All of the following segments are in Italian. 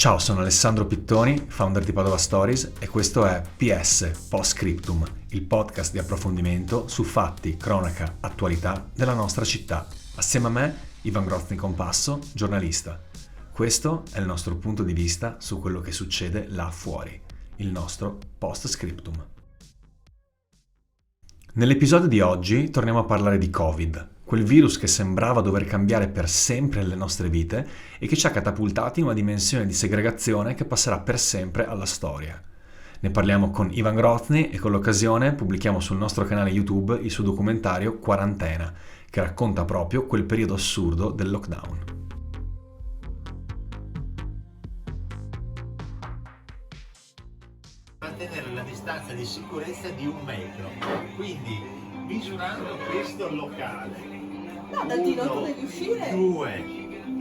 Ciao, sono Alessandro Pittoni, founder di Padova Stories e questo è PS Post Scriptum, il podcast di approfondimento su fatti, cronaca, attualità della nostra città. Assieme a me, Ivan Grozny Compasso, giornalista. Questo è il nostro punto di vista su quello che succede là fuori, il nostro Post Scriptum. Nell'episodio di oggi torniamo a parlare di Covid, quel virus che sembrava dover cambiare per sempre le nostre vite e che ci ha catapultati in una dimensione di segregazione che passerà per sempre alla storia. Ne parliamo con Ivan Grozny e con l'occasione pubblichiamo sul nostro canale YouTube il suo documentario Quarantena, che racconta proprio quel periodo assurdo del lockdown. Mantenere la distanza di sicurezza di 1 metro, quindi misurando questo locale, No, da Tino tu devi uscire. 2,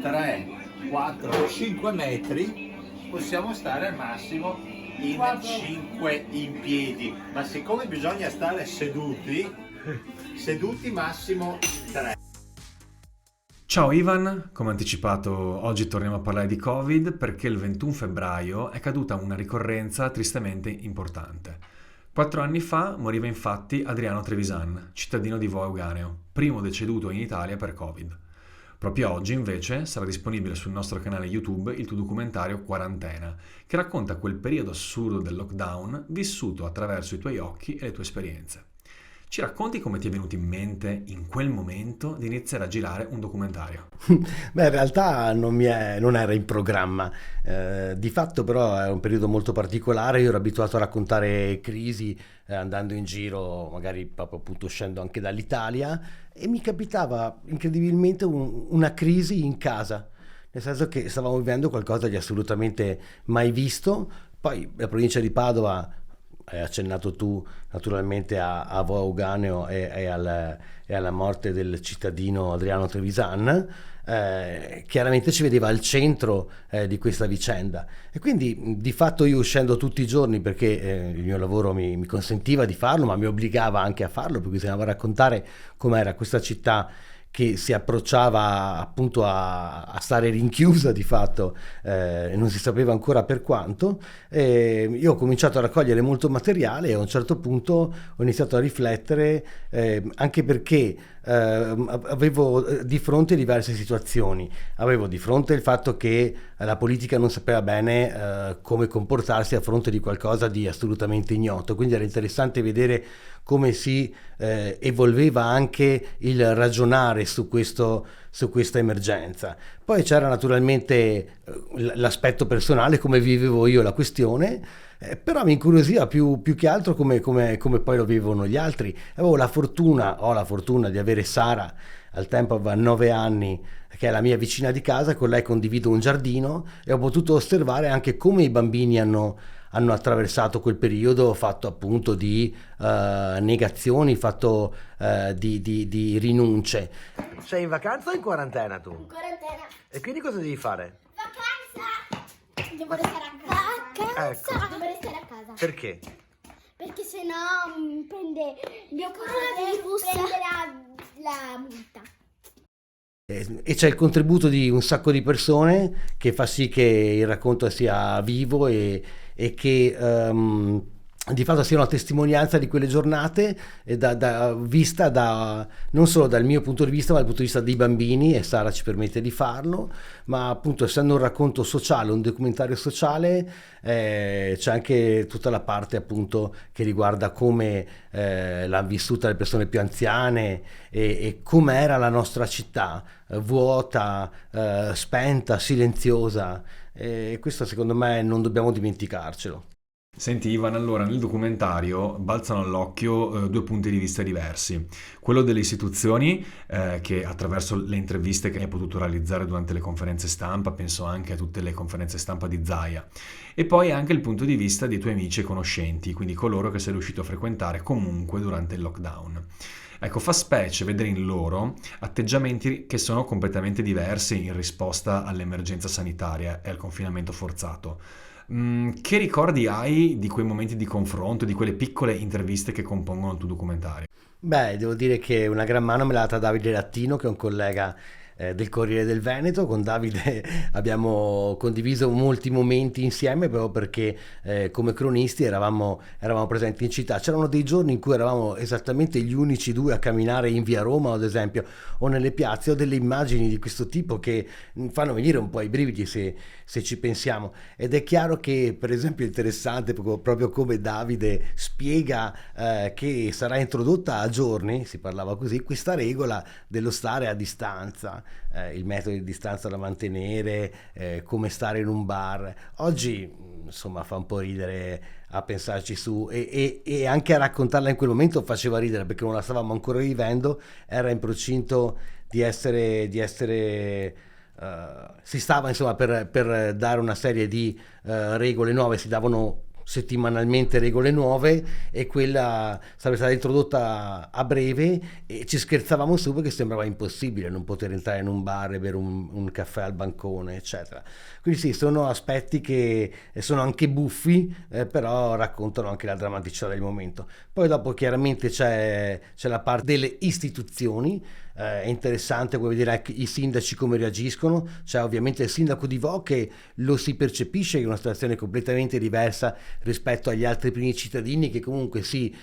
3, 4, 5 metri, possiamo stare al massimo in 5 in piedi, ma siccome bisogna stare seduti massimo 3. Ciao Ivan, come anticipato oggi torniamo a parlare di Covid perché il 21 febbraio è caduta una ricorrenza tristemente importante. 4 anni fa moriva infatti Adriano Trevisan, cittadino di Vo Euganeo, primo deceduto in Italia per Covid. Proprio oggi invece sarà disponibile sul nostro canale YouTube il tuo documentario Quarantena, che racconta quel periodo assurdo del lockdown vissuto attraverso i tuoi occhi e le tue esperienze. Ci racconti come ti è venuto in mente in quel momento di iniziare a girare un documentario? Beh, in realtà non era in programma. Di fatto però è un periodo molto particolare. Io ero abituato a raccontare crisi andando in giro, magari proprio appunto uscendo anche dall'Italia, e mi capitava incredibilmente una crisi in casa, nel senso che stavamo vivendo qualcosa di assolutamente mai visto. Poi la provincia di Padova, hai accennato tu naturalmente a Vo Euganeo e alla morte del cittadino Adriano Trevisan, chiaramente ci vedeva al centro di questa vicenda, e quindi di fatto io, uscendo tutti i giorni perché il mio lavoro mi consentiva di farlo, ma mi obbligava anche a farlo perché bisognava raccontare com'era questa città che si approcciava appunto a stare rinchiusa di fatto, non si sapeva ancora per quanto. Io ho cominciato a raccogliere molto materiale e a un certo punto ho iniziato a riflettere, anche perché avevo di fronte diverse situazioni. Avevo di fronte il fatto che la politica non sapeva bene come comportarsi a fronte di qualcosa di assolutamente ignoto, quindi era interessante vedere come si evolveva anche il ragionare su questa emergenza. Poi c'era naturalmente l'aspetto personale, come vivevo io la questione, però mi incuriosiva più che altro come poi lo vivono gli altri. Ho la fortuna di avere Sara, al tempo aveva 9 anni, che è la mia vicina di casa. Con lei condivido un giardino e ho potuto osservare anche come i bambini hanno attraversato quel periodo fatto appunto di negazioni, fatto di rinunce. Sei in vacanza o in quarantena tu? In quarantena. E quindi cosa devi fare? Vacanza! Devo restare a casa. Vacanza! Devo restare a casa. Perché? Perché sennò prende mio coronavirus. Prenderà la multa. E c'è il contributo di un sacco di persone che fa sì che il racconto sia vivo e che di fatto sia una testimonianza di quelle giornate, vista non solo dal mio punto di vista, ma dal punto di vista dei bambini, e Sara ci permette di farlo. Ma appunto, essendo un racconto sociale, un documentario sociale, c'è anche tutta la parte appunto che riguarda come l'hanno vissuta le persone più anziane e com'era la nostra città, vuota, spenta, silenziosa, e questo secondo me non dobbiamo dimenticarcelo. Senti Ivan, allora nel documentario balzano all'occhio 2 punti di vista diversi. Quello delle istituzioni, che attraverso le interviste che hai potuto realizzare durante le conferenze stampa, penso anche a tutte le conferenze stampa di Zaia, e poi anche il punto di vista dei tuoi amici e conoscenti, quindi coloro che sei riuscito a frequentare comunque durante il lockdown. Ecco, fa specie vedere in loro atteggiamenti che sono completamente diversi in risposta all'emergenza sanitaria e al confinamento forzato. Che ricordi hai di quei momenti di confronto, di quelle piccole interviste che compongono il tuo documentario? Beh, devo dire che una gran mano me l'ha data Davide Lattino, che è un collega del Corriere del Veneto. Con Davide abbiamo condiviso molti momenti insieme proprio perché come cronisti eravamo presenti in città. C'erano dei giorni in cui eravamo esattamente gli unici due a camminare in via Roma, ad esempio, o nelle piazze. Ho delle immagini di questo tipo che fanno venire un po' i brividi se ci pensiamo, ed è chiaro che, per esempio, è interessante proprio come Davide spiega che sarà introdotta a giorni, si parlava così, questa regola dello stare a distanza, il metodo di distanza da mantenere, come stare in un bar. Oggi insomma fa un po' ridere a pensarci su, e anche a raccontarla in quel momento faceva ridere perché non la stavamo ancora vivendo, era in procinto di essere si stava insomma per dare una serie di regole nuove, si davano settimanalmente regole nuove, e quella sarebbe stata introdotta a breve, e ci scherzavamo su perché sembrava impossibile non poter entrare in un bar e bere un caffè al bancone, eccetera. Quindi sì, sono aspetti che sono anche buffi, però raccontano anche la drammaticità del momento. Poi dopo chiaramente c'è la parte delle istituzioni. È interessante come vedere i sindaci come reagiscono. C'è ovviamente il sindaco di Vo che lo si percepisce che è una situazione completamente diversa rispetto agli altri primi cittadini, che comunque sì,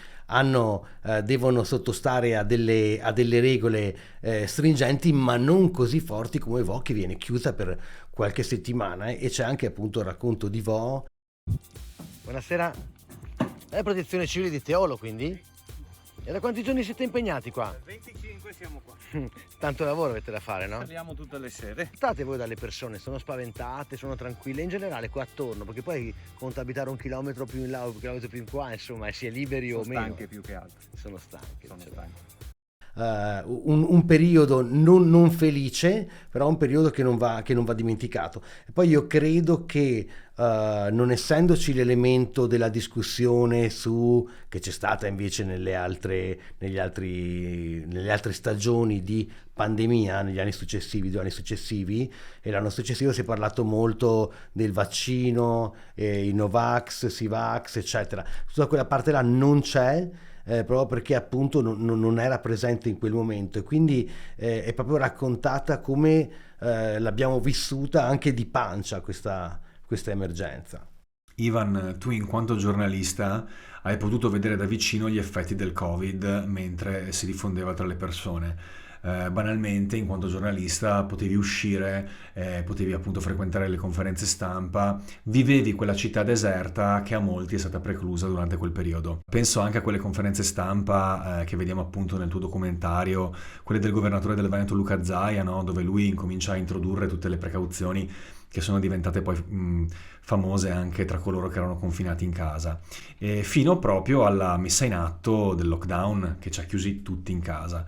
devono sottostare a delle regole stringenti, ma non così forti come Vo, che viene chiusa per qualche settimana, e c'è anche appunto il racconto di Vo. Buonasera. È protezione civile di Teolo, quindi? E da quanti giorni siete impegnati qua? 25 siamo qua. Tanto lavoro avete da fare, no? Parliamo tutte le sere. State voi dalle persone, sono spaventate, sono tranquille, in generale qua attorno, perché poi conta abitare 1 chilometro più in là o 1 chilometro più in qua, insomma, si è liberi o meno. Stanche più che altro. Sono stanche. Sono stanche. Un periodo non felice, però un periodo che non va dimenticato. E poi io credo che non essendoci l'elemento della discussione che c'è stata invece nelle altre stagioni di pandemia, negli anni successivi, 2 anni successivi, e l'anno successivo si è parlato molto del vaccino, i Novax, Sivax, eccetera. Tutta quella parte là non c'è, proprio perché appunto non era presente in quel momento, e quindi è proprio raccontata come l'abbiamo vissuta anche di pancia questa emergenza. Ivan, tu in quanto giornalista hai potuto vedere da vicino gli effetti del Covid mentre si diffondeva tra le persone. Banalmente, in quanto giornalista potevi uscire, potevi appunto frequentare le conferenze stampa, vivevi quella città deserta che a molti è stata preclusa durante quel periodo. Penso anche a quelle conferenze stampa che vediamo appunto nel tuo documentario, quelle del governatore del Veneto Luca Zaia, no? Dove lui incomincia a introdurre tutte le precauzioni che sono diventate poi famose anche tra coloro che erano confinati in casa, fino proprio alla messa in atto del lockdown che ci ha chiusi tutti in casa.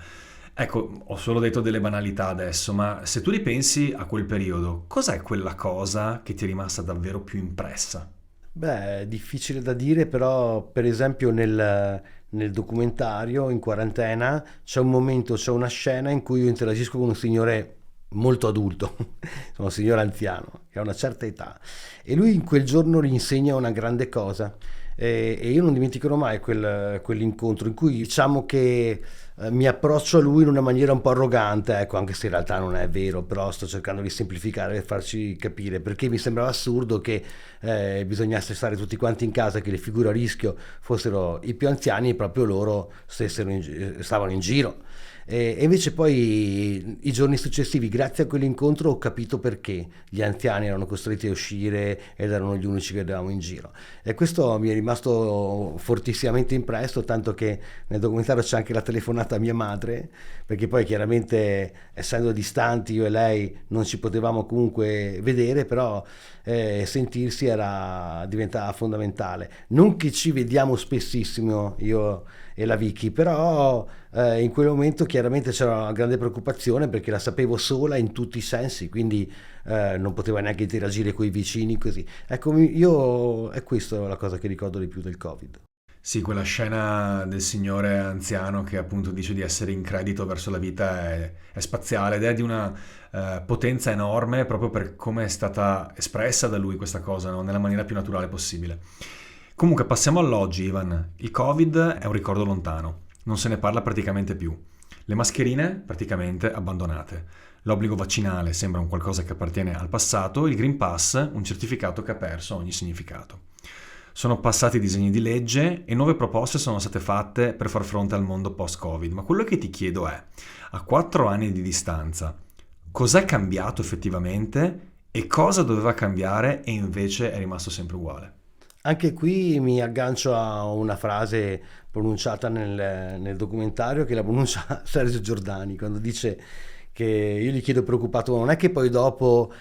Ecco, ho solo detto delle banalità adesso, ma se tu ripensi a quel periodo, cos'è quella cosa che ti è rimasta davvero più impressa? Beh, è difficile da dire, però per esempio nel documentario In quarantena c'è una scena in cui io interagisco con un signore molto adulto, sono un signore anziano che ha una certa età, e lui in quel giorno gli insegna una grande cosa, e io non dimenticherò mai quell'incontro in cui diciamo che mi approccio a lui in una maniera un po' arrogante, ecco, anche se in realtà non è vero, però sto cercando di semplificare per farci capire, perché mi sembrava assurdo che bisognasse stare tutti quanti in casa, che le figure a rischio fossero i più anziani e proprio loro stavano in giro. E invece poi i giorni successivi, grazie a quell'incontro, ho capito perché gli anziani erano costretti a uscire ed erano gli unici che eravamo in giro, e questo mi è rimasto fortissimamente impresso, tanto che nel documentario c'è anche la telefonata a mia madre, perché poi chiaramente essendo distanti io e lei non ci potevamo comunque vedere, però sentirsi diventava fondamentale. Non che ci vediamo spessissimo io e la Vicky, però in quel momento chiaramente c'era una grande preoccupazione perché la sapevo sola in tutti i sensi, quindi non poteva neanche interagire con i vicini così. Ecco, è questa la cosa che ricordo di più del Covid. Sì, quella scena del signore anziano che appunto dice di essere in credito verso la vita è spaziale ed è di una potenza enorme proprio per come è stata espressa da lui questa cosa, no? Nella maniera più naturale possibile. Comunque passiamo all'oggi, Ivan. Il Covid è un ricordo lontano, non se ne parla praticamente più. Le mascherine praticamente abbandonate. L'obbligo vaccinale sembra un qualcosa che appartiene al passato, il Green Pass un certificato che ha perso ogni significato. Sono passati i disegni di legge e nuove proposte sono state fatte per far fronte al mondo post-Covid, ma quello che ti chiedo è, a 4 anni di distanza, cos'è cambiato effettivamente e cosa doveva cambiare e invece è rimasto sempre uguale? Anche qui mi aggancio a una frase pronunciata nel documentario che la pronuncia Sergio Giordani quando dice che io gli chiedo preoccupato, ma non è che poi dopo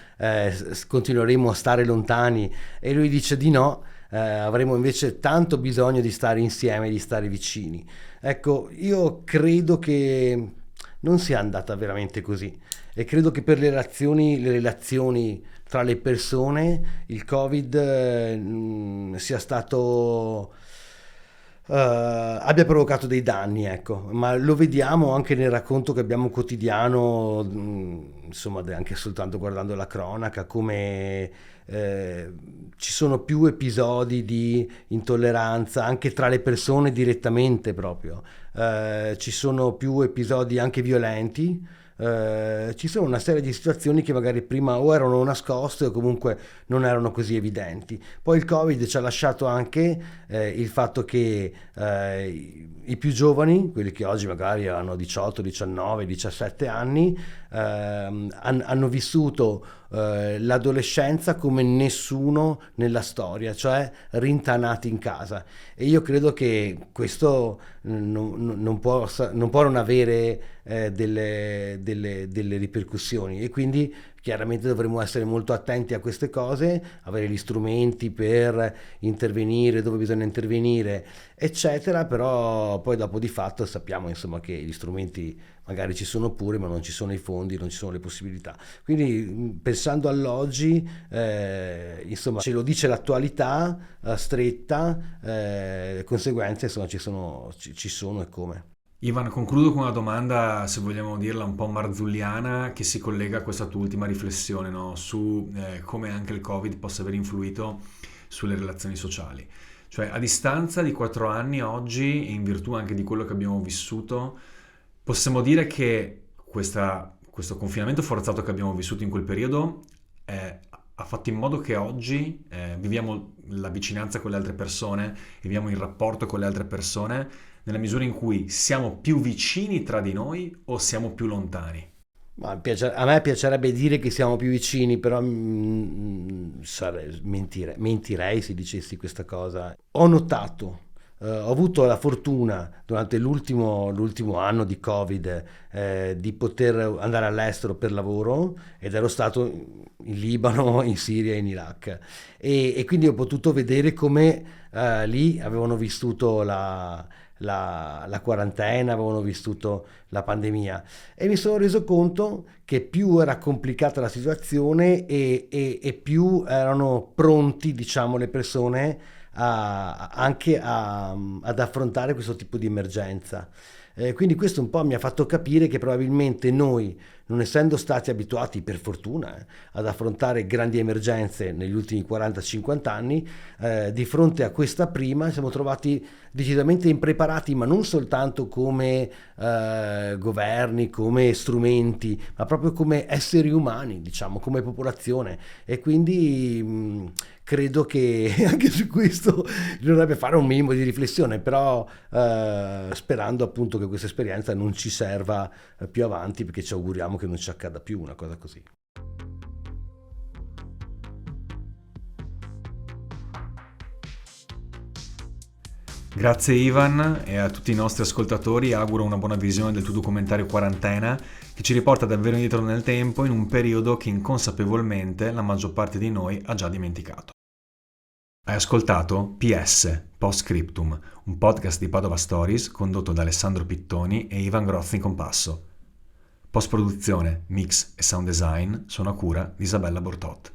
continueremo a stare lontani? E lui dice di no, avremo invece tanto bisogno di stare insieme, di stare vicini. Ecco, io credo che non sia andata veramente così e credo che per le relazioni tra le persone il Covid sia stato abbia provocato dei danni, ecco, ma lo vediamo anche nel racconto che abbiamo quotidiano, insomma, anche soltanto guardando la cronaca, come ci sono più episodi di intolleranza anche tra le persone direttamente proprio, ci sono più episodi anche violenti. Ci sono una serie di situazioni che magari prima o erano nascoste o comunque non erano così evidenti. Poi il Covid ci ha lasciato anche il fatto che i più giovani, quelli che oggi magari hanno 18, 19, 17 anni, hanno vissuto l'adolescenza come nessuno nella storia, cioè rintanati in casa, e io credo che questo non può non avere delle ripercussioni, e quindi chiaramente dovremo essere molto attenti a queste cose, avere gli strumenti per intervenire dove bisogna intervenire, eccetera, però poi dopo di fatto sappiamo insomma che gli strumenti magari ci sono pure, ma non ci sono i fondi, non ci sono le possibilità. Quindi pensando all'oggi, insomma, ce lo dice l'attualità stretta, le conseguenze insomma ci sono e come. Ivan, concludo con una domanda, se vogliamo dirla un po' marzulliana, che si collega a questa tua ultima riflessione, no? Su come anche il Covid possa aver influito sulle relazioni sociali. Cioè, a distanza di 4 anni oggi, e in virtù anche di quello che abbiamo vissuto, possiamo dire che questo confinamento forzato che abbiamo vissuto in quel periodo ha fatto in modo che oggi viviamo la vicinanza con le altre persone, viviamo il rapporto con le altre persone, nella misura in cui siamo più vicini tra di noi o siamo più lontani? Ma a me piacerebbe dire che siamo più vicini, però mentirei se dicessi questa cosa. Ho notato, ho avuto la fortuna durante l'ultimo anno di Covid di poter andare all'estero per lavoro, ed ero stato in Libano, in Siria e in Iraq, e quindi ho potuto vedere come lì avevano vissuto la quarantena, avevano vissuto la pandemia, e mi sono reso conto che più era complicata la situazione e più erano pronti, diciamo, le persone anche ad affrontare questo tipo di emergenza. Quindi questo un po' mi ha fatto capire che probabilmente noi, non essendo stati abituati, per fortuna, ad affrontare grandi emergenze negli ultimi 40-50 anni, di fronte a questa prima siamo trovati decisamente impreparati, ma non soltanto come governi, come strumenti, ma proprio come esseri umani, diciamo, come popolazione. E quindi credo che anche su questo dovrebbe fare un minimo di riflessione, però sperando appunto che questa esperienza non ci serva più avanti, perché ci auguriamo che non ci accada più una cosa così. Grazie Ivan, e a tutti i nostri ascoltatori auguro una buona visione del tuo documentario Quarantena, che ci riporta davvero indietro nel tempo in un periodo che inconsapevolmente la maggior parte di noi ha già dimenticato. Hai ascoltato PS, Post Scriptum, un podcast di Padova Stories condotto da Alessandro Pittoni e Ivan Grozzi in Compasso. Post produzione, mix e sound design sono a cura di Isabella Bortot.